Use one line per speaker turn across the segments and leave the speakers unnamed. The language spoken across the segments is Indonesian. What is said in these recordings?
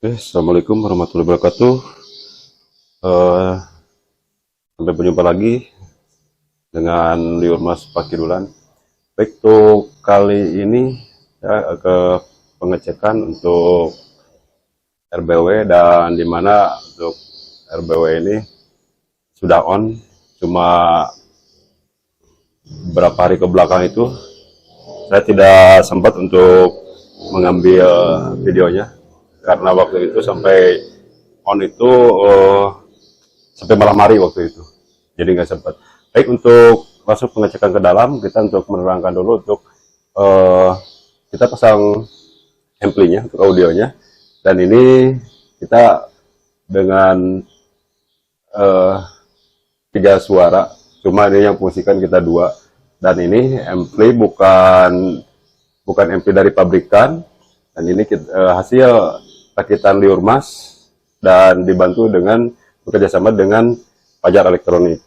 Assalamualaikum warahmatullahi wabarakatuh. Eh, Sampai berjumpa lagi dengan Liur Mas Pakidulan. Baik, untuk kali ini ya ke pengecekan untuk RBW, dan dimana untuk RBW ini sudah on, cuma beberapa hari ke belakang itu saya tidak sempat untuk mengambil videonya karena waktu itu sampai on itu sampai malam hari waktu itu, jadi nggak sempat. Baik, untuk masuk pengecekan ke dalam, kita untuk menerangkan dulu untuk kita pasang amplinya untuk audionya, dan ini kita dengan 3 suara, cuma ini yang fungsikan kita 2, dan ini ampli bukan ampli dari pabrikan, dan ini hasil rakitan Liur Mas dan dibantu dengan bekerjasama dengan Fajar Elektronik.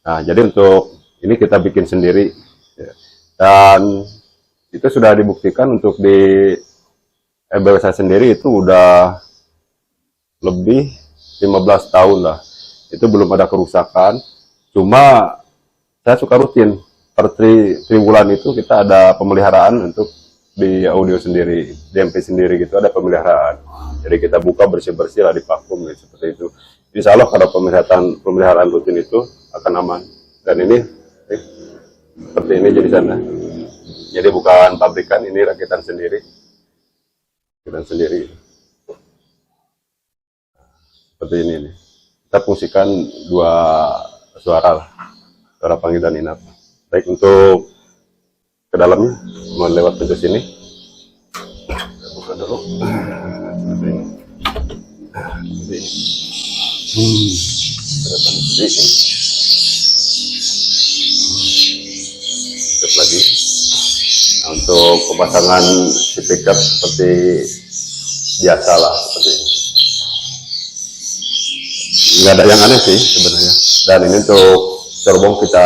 Nah, jadi untuk ini kita bikin sendiri ya. Dan itu sudah dibuktikan untuk di RBW saya sendiri itu udah lebih 15 tahun lah, itu belum ada kerusakan. Cuma saya suka rutin per triwulan itu kita ada pemeliharaan untuk di audio sendiri, di MP sendiri gitu, ada pemeliharaan. Jadi kita buka bersih-bersih lah, di vakum gitu, seperti itu. Insya Allah kalau pemeliharaan rutin itu akan aman. Dan ini seperti ini jadi sana. Jadi bukan pabrikan, ini rakitan sendiri. Rakitan sendiri. Seperti ini nih. Kita fungsikan 2 suara lah. Suara panggil dan inap. Baik, untuk ke dalamnya mau lewat pintu sini, kita buka dulu seperti ini. Terus lagi. Nah, untuk pemasangan speaker seperti biasa lah, seperti ini, nggak ada yang aneh sih sebenarnya. Dan ini untuk cerobong kita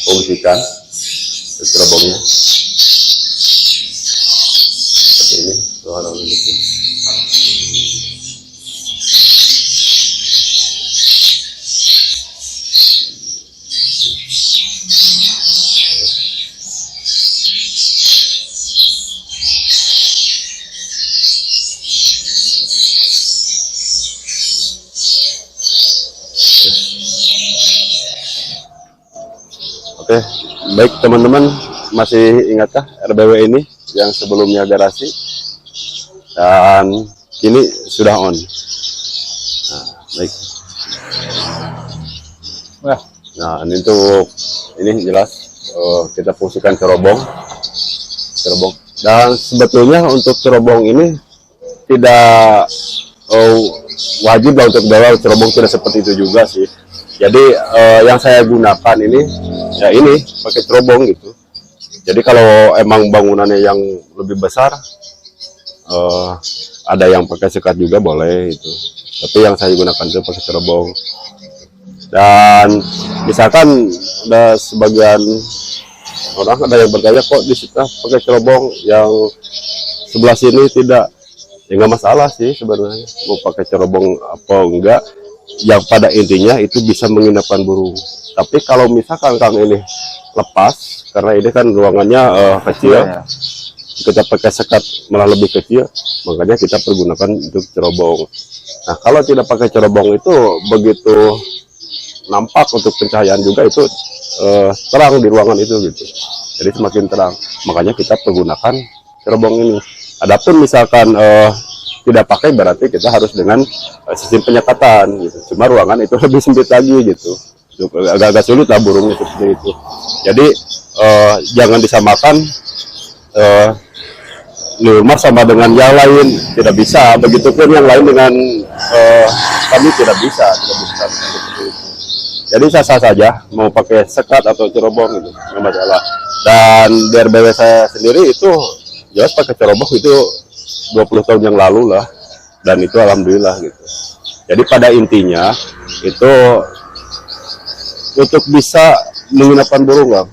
fungsikan cerobongnya seperti ini, suara gitu. Oke, baik teman-teman, masih ingatkah RBW ini yang sebelumnya garasi dan kini sudah on? Nah, baik. Nah, ini untuk ini jelas kita fungsikan cerobong. Dan sebetulnya untuk cerobong ini tidak wajib lah untuk bawa cerobong, tidak seperti itu juga sih. Jadi yang saya gunakan ini ya ini pakai cerobong gitu. Jadi kalau emang bangunannya yang lebih besar, ada yang pakai sekat juga boleh itu. Tapi yang saya gunakan itu pakai cerobong. Dan misalkan ada sebagian orang ada yang bertanya, kok di situ pakai cerobong, yang sebelah sini tidak? Ya nggak masalah sih sebenarnya, mau pakai cerobong apa enggak. Yang pada intinya itu bisa menginapkan burung. Tapi kalau misalkan kang ini lepas, karena ini kan ruangannya kecil, kita pakai sekat malah lebih kecil, makanya kita pergunakan untuk cerobong. Nah, kalau tidak pakai cerobong itu begitu nampak untuk pencahayaan juga itu terang di ruangan itu gitu. Jadi semakin terang, makanya kita pergunakan cerobong ini. Adapun misalkan tidak pakai, berarti kita harus dengan sistem penyekatan gitu. Cuma ruangan itu lebih sempit lagi gitu, agak-agak sulit lah burungnya seperti itu. Jadi jangan disamakan Liur Mas sama dengan yang lain, tidak bisa. Begitupun yang lain dengan kami tidak bisa seperti itu. Jadi sah-sah saja mau pakai sekat atau cerobong itu, nggak masalah. Dan di RBW saya sendiri itu jelas pakai cerobong itu 20 tahun yang lalu lah, dan itu alhamdulillah gitu. Jadi pada intinya itu untuk bisa menginapkan burung lah.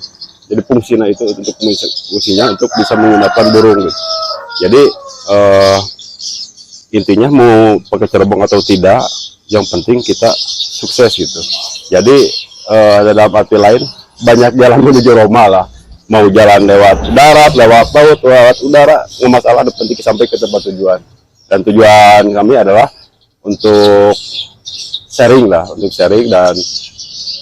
Jadi fungsinya itu untuk bisa menginapkan burung gitu. Jadi intinya mau pakai cerobong atau tidak, yang penting kita sukses gitu. Jadi dalam arti lain banyak jalan menuju Roma lah. Mau jalan lewat darat, lewat laut, lewat udara, nggak masalah, yang penting sampai ke tempat tujuan. Dan tujuan kami adalah untuk sharing lah, untuk sharing dan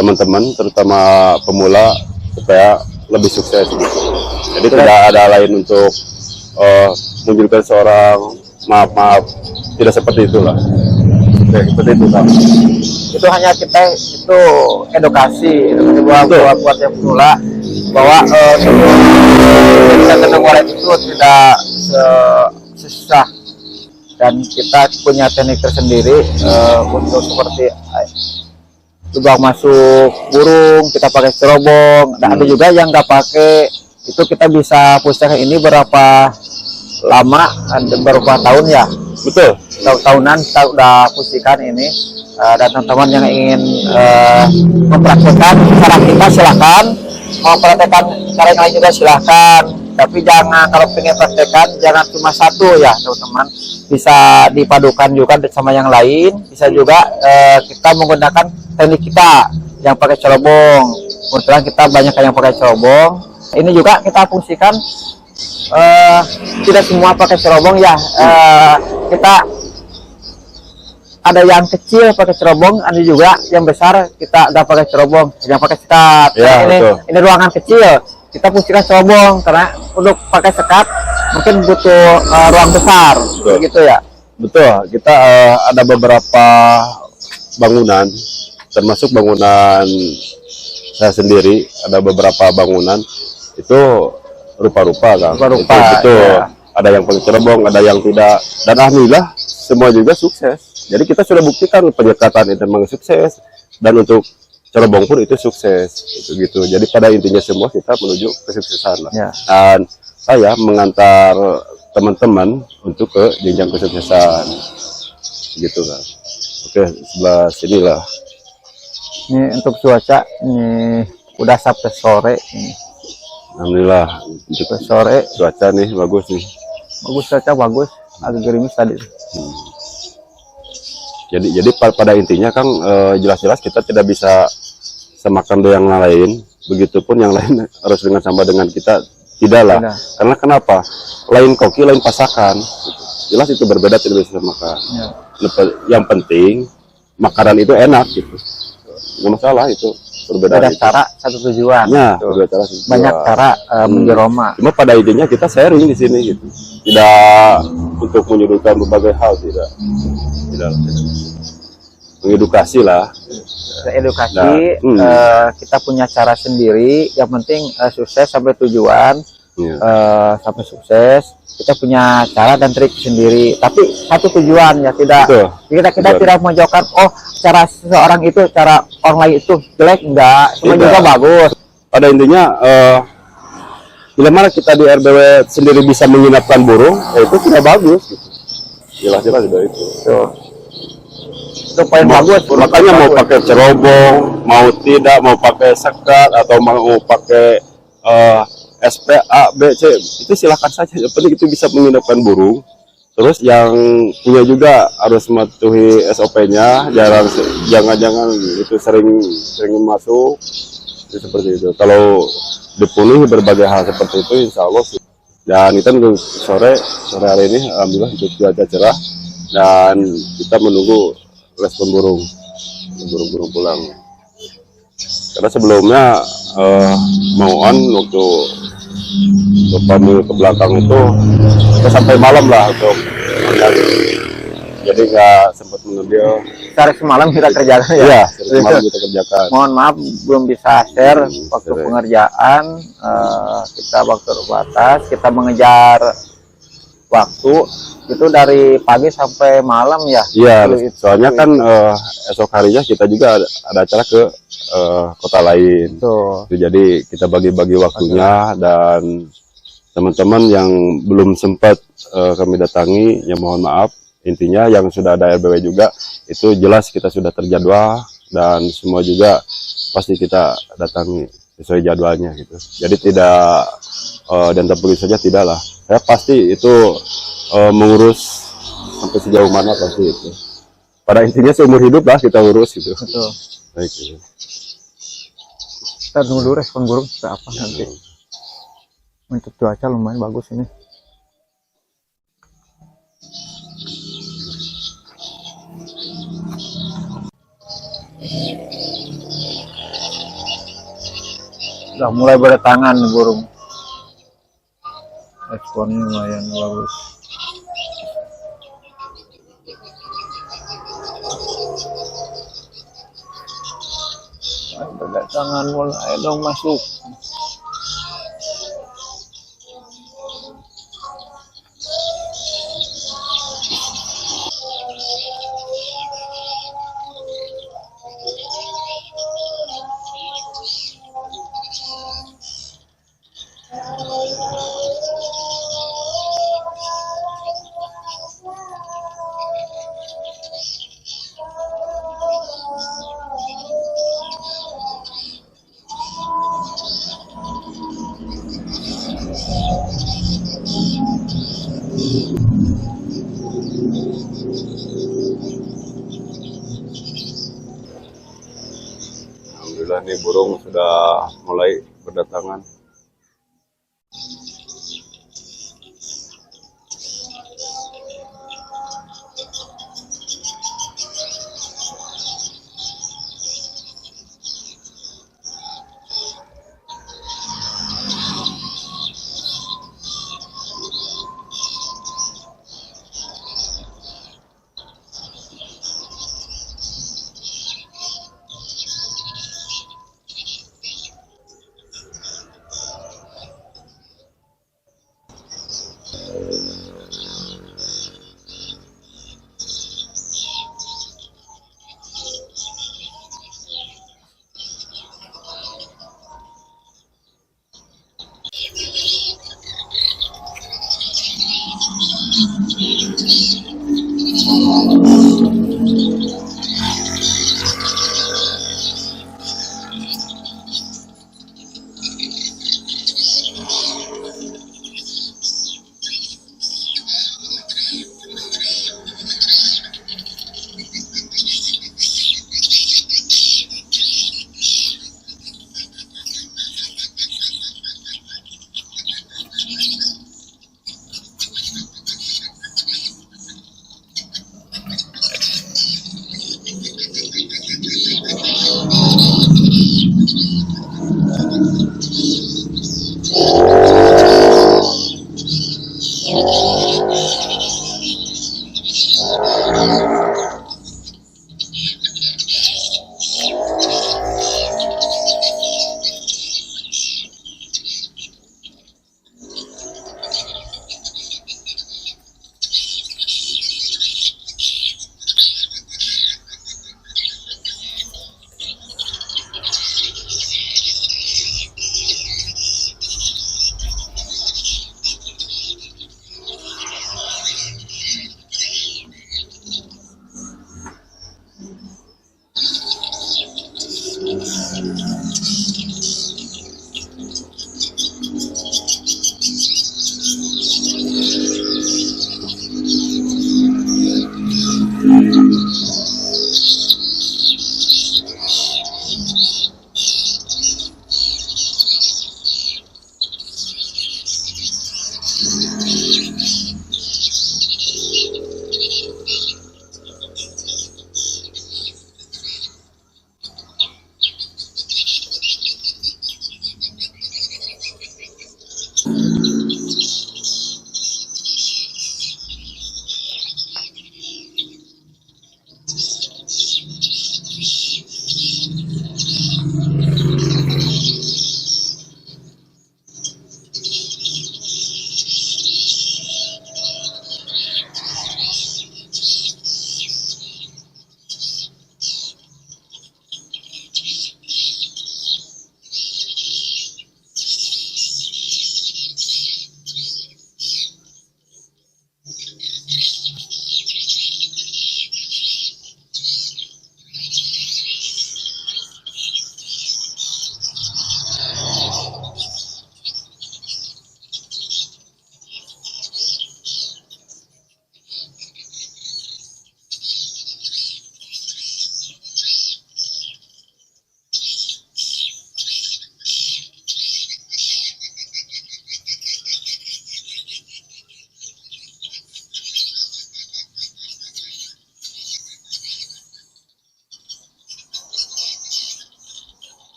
teman-teman terutama pemula supaya lebih sukses gitu. Jadi tidak ada lain untuk menunjukkan seorang maaf tidak seperti itulah. Oke, seperti itu kan.
Itu hanya kita itu edukasi buat yang pemula bahwa kita tenang walet itu tidak susah dan kita punya teknik tersendiri untuk seperti lubang masuk burung kita pakai cerobong. Dan ada juga yang nggak pakai, itu kita bisa pusing ini berapa lama, berapa tahun ya,
Betul.
tahunan kita udah pusikan ini. Dan teman-teman yang ingin mempraktekkan cara kita silahkan, mau praktekkan cara yang lain juga silahkan, tapi jangan, kalau pengen praktekkan jangan cuma satu ya teman-teman, bisa dipadukan juga sama yang lain. Bisa juga kita menggunakan teknik kita yang pakai cerobong. Kebetulan kita banyak yang pakai cerobong. Ini juga kita fungsikan, tidak semua pakai cerobong ya. Kita ada yang kecil pakai cerobong, ada juga yang besar kita nggak pakai cerobong, yang pakai sekat.
Ya,
ini ruangan kecil, kita fungsikan cerobong karena untuk pakai sekat mungkin butuh ruang besar, gitu ya.
Betul. Kita ada beberapa bangunan, termasuk bangunan saya sendiri, ada beberapa bangunan itu rupa-rupa kan. Itu
ya.
Ada yang pakai cerobong, ada yang tidak, dan alhamdulillah semua juga sukses. Jadi kita sudah buktikan penyekatan itu memang sukses, dan untuk cerobong pun itu sukses, itu gitu. Jadi pada intinya semua kita menuju kesuksesan lah.
Ya.
Dan saya mengantar teman-teman untuk ke jenjang kesuksesan, gitu kan. Oke, sebelah sini lah.
Ini untuk cuaca, ini udah sampai sore ini.
Alhamdulillah untuk
Sore
cuaca nih bagus nih.
bagus, cuaca bagus, agak gerimis tadi.
Jadi pada intinya Kang, jelas-jelas kita tidak bisa semakan yang lain, begitupun yang lain harus dengan sama dengan kita, tidaklah. Karena kenapa? Lain koki, lain pasakan. Jelas itu berbeda, tidak bisa semakan.
Ya.
Yang penting makanan itu enak gitu. Nggak masalah itu. Berbeda
cara, satu tujuan.
Ya,
gitu.
berbeda cara.
Banyak cara menjeroma.
Cuma pada intinya kita sharing di sini gitu. Tidak untuk menyudutkan berbagai hal, tidak. Mengedukasi lah.
Edukasi, kita punya cara sendiri. Yang penting sukses sampai tujuan, sampai sukses. Kita punya cara dan trik sendiri. Tapi satu tujuan ya, tidak. Kita tidak menjauhkan. Oh, cara seseorang itu, cara orang lain itu jelek, enggak. Semua juga bagus.
Pada intinya, bila mana kita di RBW sendiri bisa menginapkan burung, itu tidak bagus. Gitu. Jelas-jelas sudah itu.
Itu poin bagus.
Makanya mau pakai cerobong, mau tidak, mau pakai sekat atau mau pakai SPA, B, C, itu silahkan saja. Yang penting itu bisa menginapkan burung. Terus yang punya juga harus mematuhi SOP-nya, jangan itu sering masuk, itu seperti itu. Kalau dipenuhi berbagai hal seperti itu, insya Allah sih. Dan kita untuk sore hari ini, alhamdulillah untuk cuaca cerah, dan kita menunggu respon burung pulang. Karena sebelumnya mau waktu kami ke belakang itu kita sampai malam lah untuk jadi nggak sempat mengambil.
Cari semalam kita kerjakan ya.
Iya, semalam kita kerjakan.
Mohon maaf belum bisa share waktu pengerjaan, kita waktu terbatas, kita mengejar waktu itu dari pagi sampai malam ya.
Iya, soalnya kan esok harinya kita juga ada acara ke kota lain. Jadi kita bagi-bagi waktunya, dan teman-teman yang belum sempat kami datangi, ya mohon maaf. Intinya yang sudah ada RBW juga, itu jelas kita sudah terjadwal, dan semua juga pasti kita datangi sesuai jadwalnya gitu. Jadi tidak dan begitu saja tidaklah. Saya pasti itu mengurus sampai sejauh mana pasti itu. Pada intinya seumur hidup lah kita urus gitu.
Betul.
Baik. Gitu.
Kita tunggu dulu respon burung seperti apa nanti. Untuk cuaca lumayan bagus ini. Udah mulai berdatangan burung. Responnya lumayan bagus. Berdatangan mulai dong masuk.
Alhamdulillah nih burung sudah mulai berdatangan.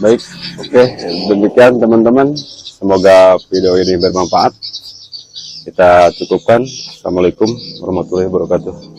Baik, oke, demikian teman-teman. Semoga video ini bermanfaat. Kita cukupkan. Assalamualaikum warahmatullahi wabarakatuh.